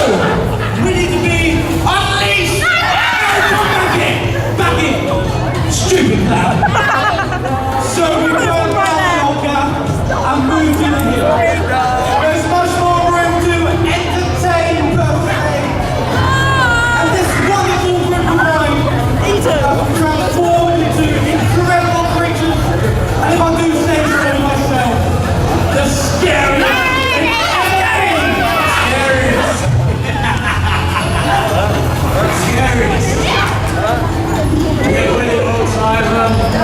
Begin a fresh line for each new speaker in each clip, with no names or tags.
We need to be unleashed! Back in! Stupid clown! So we turned down the locker and moved in here. There's much more room to entertain perfectly. And this wonderful group of mine have transformed into incredible creatures. And if I do say so myself, the scariest. Scariest. Get with it all time.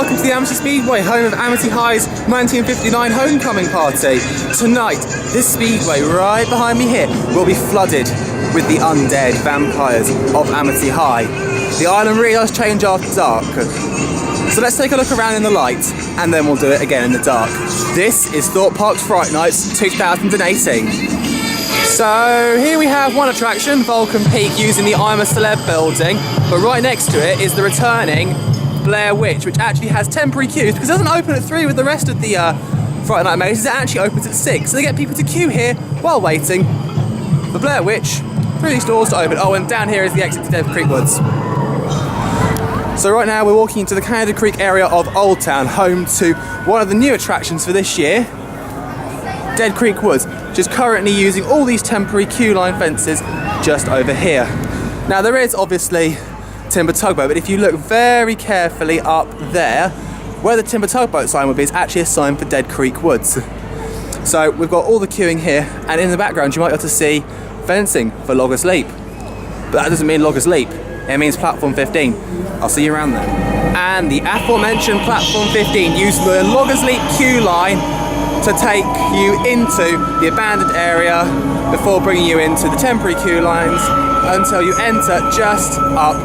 welcome to the Amity Speedway, home of Amity High's 1959 homecoming party. Tonight, this speedway right behind me here will be flooded with the undead vampires of Amity High. The island really does change after dark. So let's take a look around in the light and then we'll do it again in the dark. This is Thorpe Park's Fright Nights 2018. So here we have one attraction, Vulcan Peak, using the I'm a Celeb building, but right next to it is the returning Blair Witch, which actually has temporary queues because it doesn't open at 3 with the rest of the Fright Night mazes. It actually opens at 6, so they get people to queue here while waiting for Blair Witch through these doors to open. Oh, and down here is the exit to Dead Creek Woods. So right now we're walking into the Canada Creek area of Old Town, home to one of the new attractions for this year, Dead Creek Woods, which is currently using all these temporary queue line fences just over here. Now there is obviously timber tugboat, but if you look very carefully up there, where the timber tugboat sign would be is actually a sign for Dead Creek Woods. So we've got all the queuing here, and in the background you might be able to see fencing for Loggers Leap. But that doesn't mean Loggers Leap, it means platform 15. I'll see you around there. And the aforementioned platform 15 used the Loggers Leap queue line to take you into the abandoned area before bringing you into the temporary queue lines until you enter just up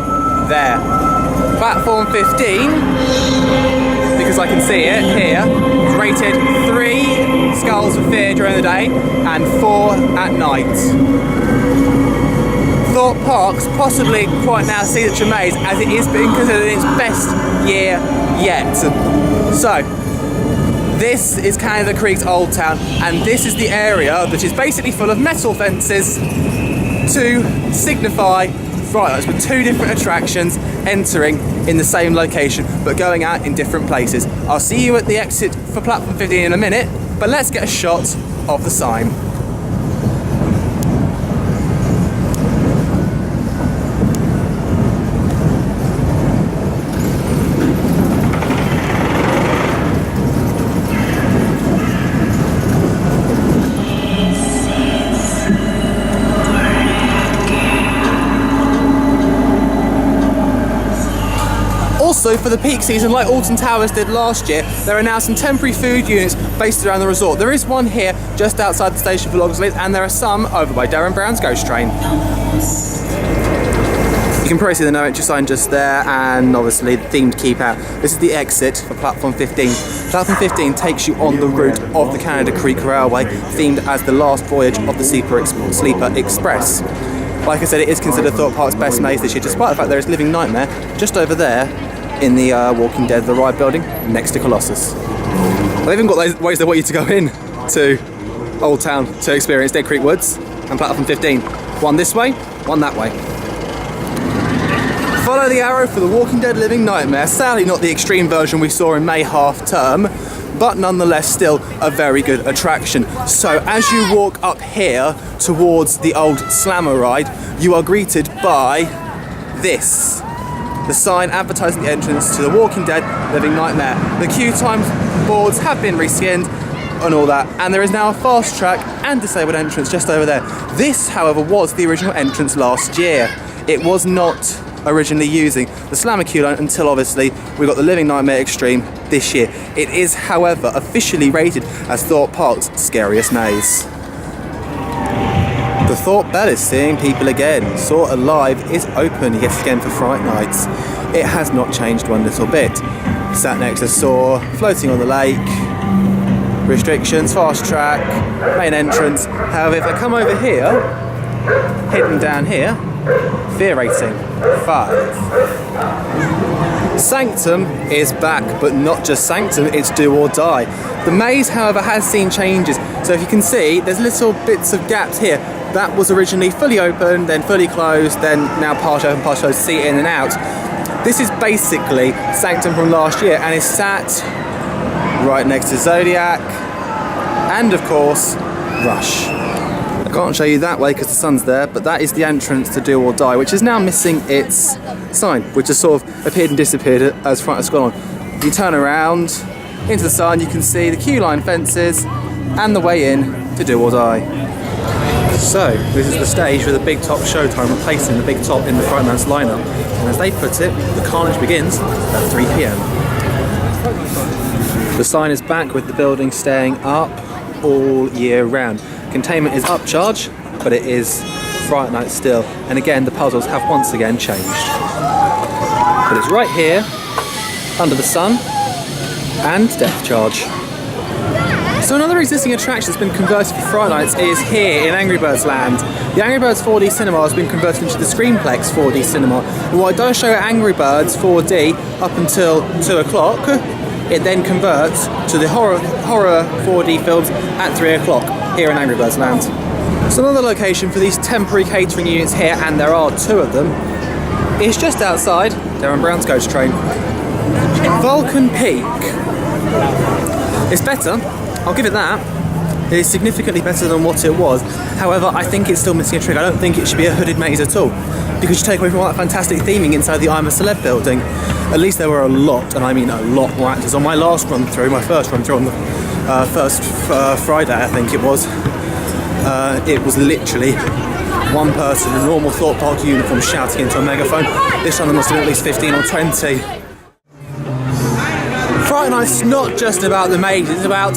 there. Platform 15, because I can see it here, is rated 3 skulls for fear during the day and 4 at night. Thorpe Park's possibly quite now signature maze, as it is being considered its best year yet. So, this is Canada Creek's Old Town, and this is the area that is basically full of metal fences to signify Fright Nights, with 2 different attractions entering in the same location but going out in different places. I'll see you at the exit for platform 15 in a minute, but let's get a shot of the sign. Also, for the peak season, like Alton Towers did last year, there are now some temporary food units based around the resort. There is one here just outside the station for Loggers Leap, and there are some over by Darren Brown's Ghost Train. You can probably see the no entry sign just there, and obviously the themed keep out. This is the exit for platform 15. Platform 15 takes you on the route of the Canada Creek Railway, themed as the last voyage of the Sleeper Express. Like I said, it is considered Thorpe Park's best maze this year, despite the fact there is Living Nightmare just over there in the Walking Dead The Ride building next to Colossus. They've even got those ways they want you to go in to Old Town to experience Dead Creek Woods and platform 15. One this way, one that way. Follow the arrow for the Walking Dead Living Nightmare. Sadly not the extreme version we saw in May half term, but nonetheless still a very good attraction. So as you walk up here towards the old Slammer ride, you are greeted by this. The sign advertising the entrance to the Walking Dead Living Nightmare. The queue time boards have been reskinned and all that, and there is now a fast track and disabled entrance just over there. This, however, was the original entrance last year. It was not originally using the Slammer queue line until obviously we got the Living Nightmare Extreme this year. It is, however, officially rated as Thorpe Park's scariest maze. The Thorpe Bell is seeing people again. Saw Alive is open yet again for Fright Nights. It has not changed one little bit. Sat next to Saw, floating on the lake, restrictions, fast track, main entrance. However, if I come over here, hidden down here, fear rating 5. Sanctum is back, but not just Sanctum, it's Do or Die. The maze, however, has seen changes. So if you can see, there's little bits of gaps here. That was originally fully open, then fully closed, then now partially open, partially closed, see in and out. This is basically Sanctum from last year and is sat right next to Zodiac and, of course, Rush. I can't show you that way because the sun's there, but that is the entrance to Do or Die, which is now missing its sign, which has sort of appeared and disappeared as Fright Nights has gone on. If you turn around into the sign, you can see the queue line fences and the way in to Do or Die. So, this is the stage with the Big Top Showtime replacing the Big Top in the Fright Nights lineup, and as they put it, the carnage begins at 3 PM. The sign is back with the building staying up all year round. Containment is upcharge, but it is Fright Nights still. And again, the puzzles have once again changed. But it's right here, under the sun, and depth charge. So another existing attraction that's been converted for Fright Nights is here in Angry Birds Land. The Angry Birds 4D cinema has been converted into the Screenplex 4D cinema. And while it does show Angry Birds 4D up until 2 o'clock, it then converts to the horror 4D films at 3 o'clock here in Angry Birds Land. So another location for these temporary catering units here, and there are 2 of them, is just outside Darren Brown's coach train. Vulcan Peak. It's better, I'll give it that. It is significantly better than what it was. However, I think it's still missing a trick. I don't think it should be a hooded maze at all, because you take away from all that fantastic theming inside the I'm a Celeb building. At least there were a lot, and I mean a lot more actors. On my last run through, my first run through on the first Friday, I think it was literally one person in a normal Thorpe Park uniform shouting into a megaphone. This time there must have been at least 15 or 20. Fright Nights is not just about the maze, it's about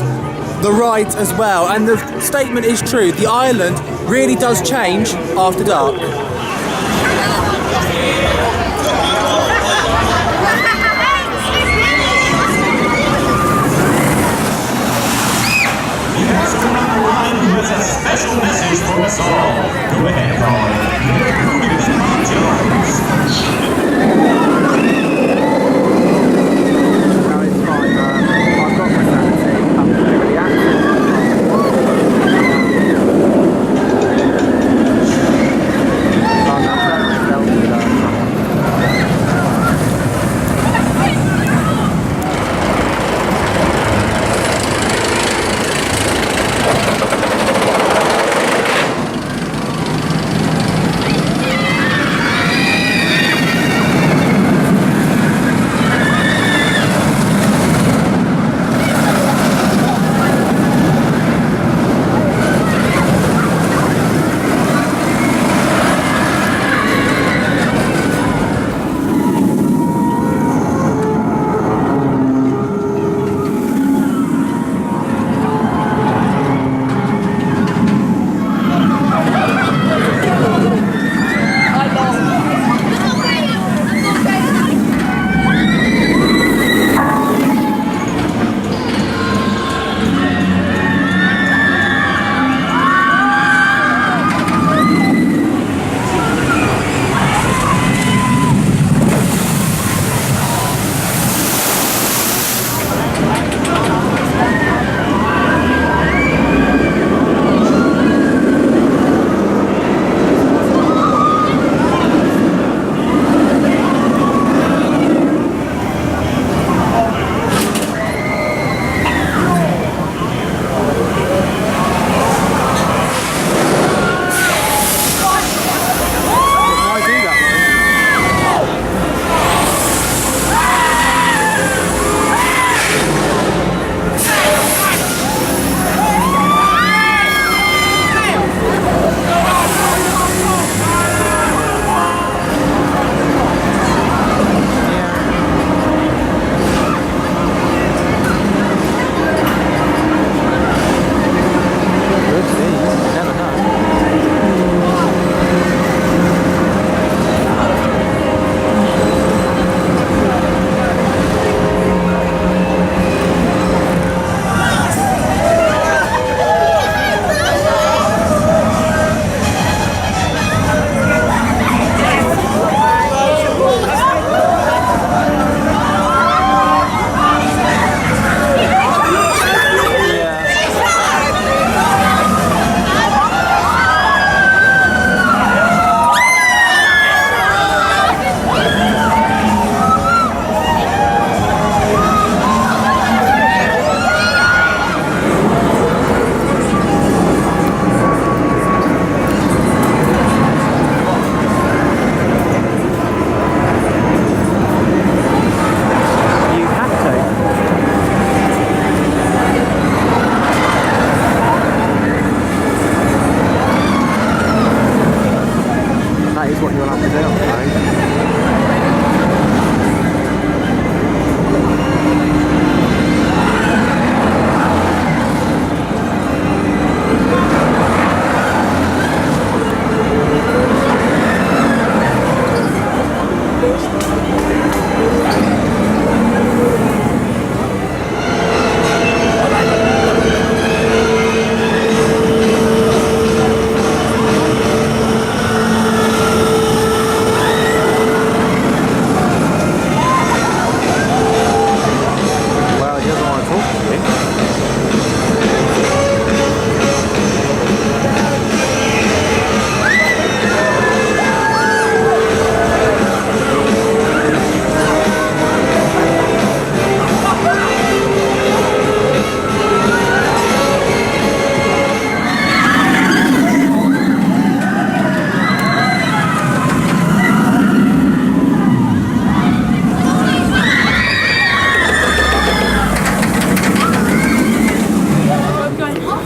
the rides as well. And the statement is true, the island really does change after dark.
Has a special message for us all. Go ahead, Paul.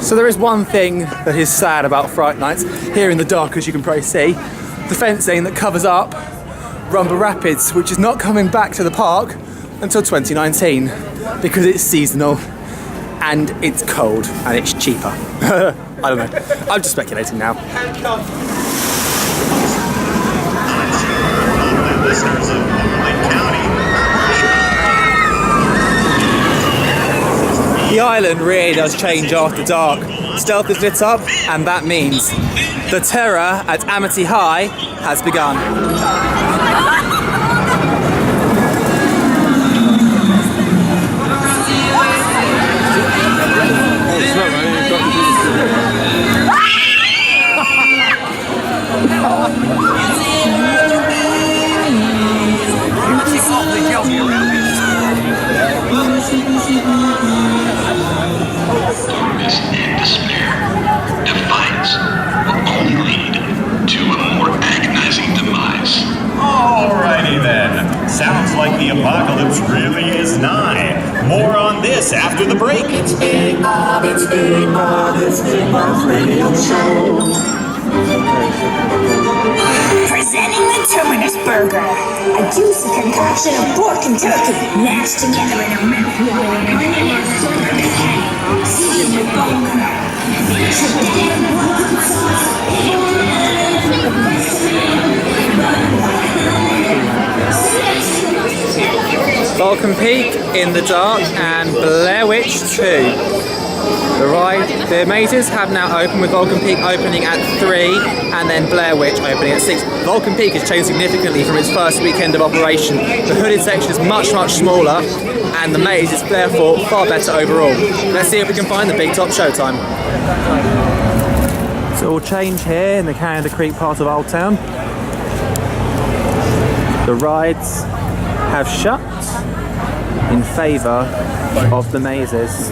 So there is one thing that is sad about Fright Nights. Here in the dark, as you can probably see, the fencing that covers up Rumba Rapids, which is not coming back to the park until 2019 because it's seasonal and it's cold and it's cheaper. I don't know. I'm just speculating now. The island really does change after dark. Stealth is lit up, and that means the terror at Amity High has begun.
Darkness and despair. Defiance will only lead to a more agonizing demise.
Alrighty then. Sounds like the apocalypse really is nigh. More on this after the break.
It's Big Bob, it's Big Bob, it's Big Bob's radio show.
Presenting the Terminus Burger, a juicy concoction of pork and turkey mashed together in a mouth-watering onion and soda patty, seasoned with bone marrow, featured in welcome sauce,
Vulcan Peak in the dark and Blair Witch 2. The mazes have now opened, with Vulcan Peak opening at 3 and then Blair Witch opening at 6. Vulcan Peak has changed significantly from its first weekend of operation. The hooded section is much smaller and the maze is therefore far better overall. Let's see if we can find the Big Top showtime. So we'll change here in the Canada Creek part of Old Town. The rides have shut in favour of the mazes.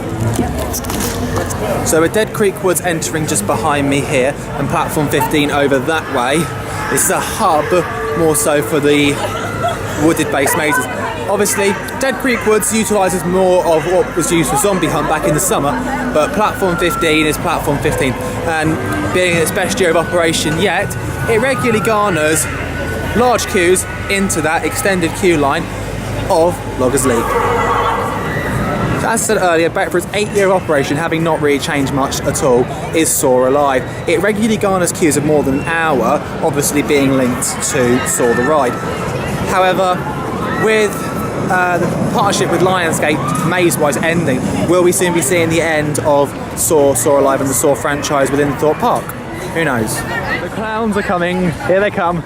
So a Dead Creek Woods entering just behind me here, and platform 15 over that way. This is a hub more so for the wooded based mazes. Obviously, Dead Creek Woods utilises more of what was used for Zombie Hunt back in the summer, but platform 15 is platform 15, and being in its best year of operation yet, it regularly garners large queues into that extended queue line of Loggers League. So as I said earlier, back for its 8-year operation, having not really changed much at all, is Saw Alive. It regularly garners queues of more than an hour, obviously being linked to Saw the Ride. However, with the partnership with Lionsgate maze-wise ending, will we soon be seeing the end of Saw Alive and the Saw franchise within Thorpe Park? Who knows? The clowns are coming. Here they come.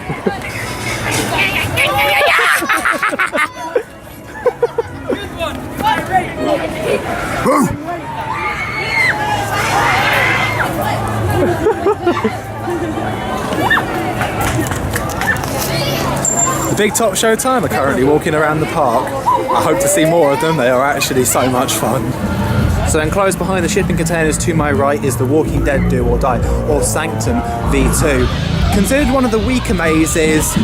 The Big Top Showtime are currently walking around the park. I hope to see more of them. They are actually so much fun. So enclosed behind the shipping containers to my right is the Walking Dead Do or Die, or Sanctum V2. Considered one of the weaker mazes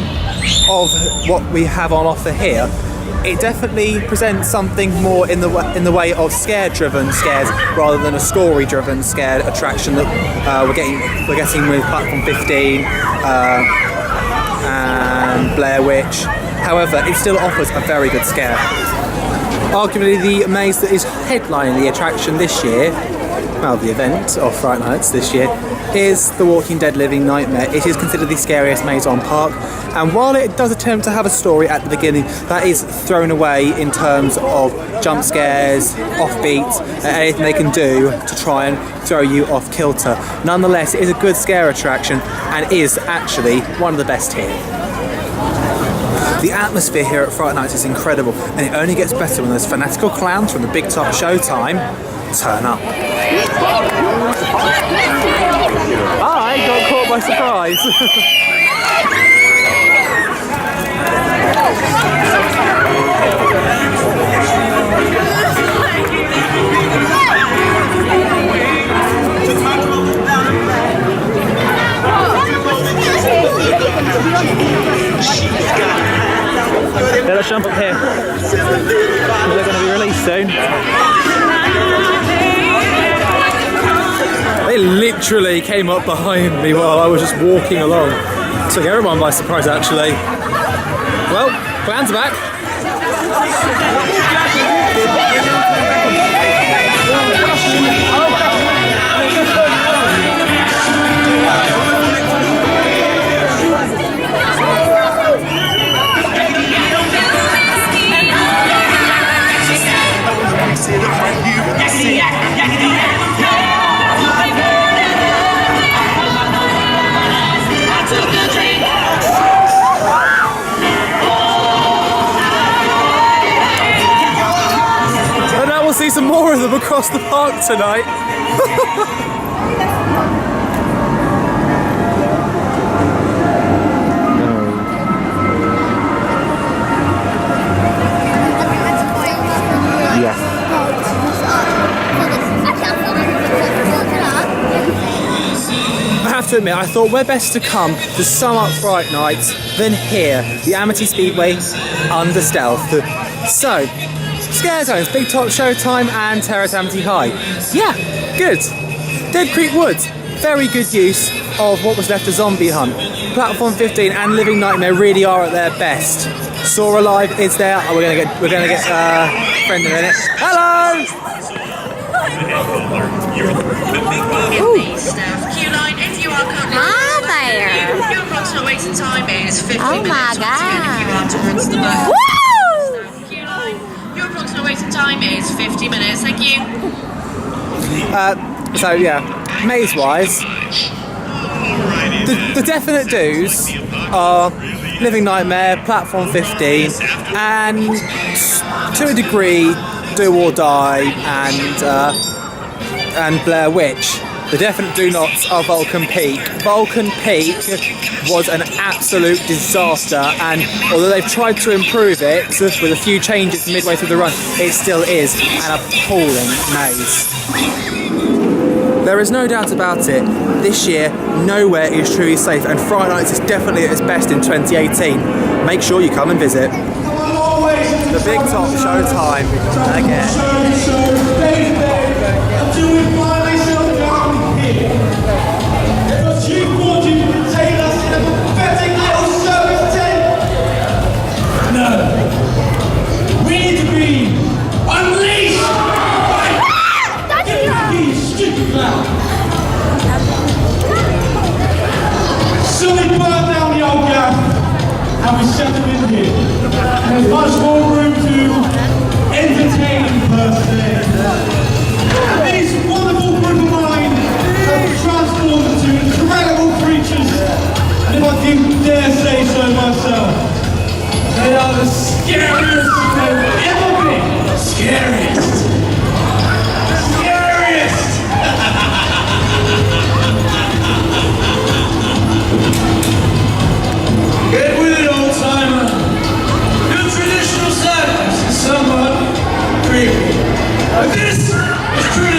of what we have on offer here, it definitely presents something more in the way of scare-driven scares rather than a story-driven scare attraction that we're getting with platform 15 and Blair Witch. However, it still offers a very good scare. Arguably the maze that is headlining the attraction this year, well, the event of Fright Nights this year, is the Walking Dead Living Nightmare. It is considered the scariest maze on park, and while it does attempt to have a story at the beginning, that is thrown away in terms of jump scares, offbeats, and anything they can do to try and throw you off kilter. Nonetheless, it is a good scare attraction and is actually one of the best here. The atmosphere here at Fright Nights is incredible, and it only gets better when those fanatical clowns from the Big Top Showtime turn up. I got caught by surprise. Yeah, let's jump up here. They're going to be released soon. They literally came up behind me while I was just walking along. Took everyone by surprise, actually. Well, plans are back. And now we'll see some more of them across the park tonight. I have to admit, I thought we're best to come to sum up Fright Nights than here, the Amity Speedway under stealth. So, Scare Zones, Big Top Showtime and Terrace Amity High. Yeah, good. Dead Creek Woods, very good use of what was left of Zombie Hunt. Platform 15 and Living Nightmare really are at their best. Saw Alive is there. Oh, we're gonna get friend in a minute. Hello.
Hi there.
Your approximate waiting time is 50
Oh
minutes.
my God.
If you are towards the back.
Woo!
Queue line. Your approximate waiting time is 50 minutes. Thank you.
So yeah, maze-wise, the definite do's are Living Nightmare, Platform 15, and to a degree, Do or Die and Blair Witch. The definite do-nots are Vulcan Peak. Vulcan Peak was an absolute disaster, and although they've tried to improve it with a few changes midway through the run, it still is an appalling maze. There is no doubt about it, this year nowhere is truly safe, and Fright Nights is definitely at its best in 2018. Make sure you come and visit. The Big Top Showtime again.
Until we find ourselves down here. Because you thought you could contain us in a pathetic little service tent. No. We need to be unleashed. You stupid clown. So we burned down the old gaff and we set them in here. There's much more room to entertain per se. And these wonderful group of mine have transformed into incredible creatures. And if I can dare say so myself, they are the scariest they've ever been. Scariest. Scariest. Get with it, old timer. Your traditional sadness is somewhat creepy. But this is truly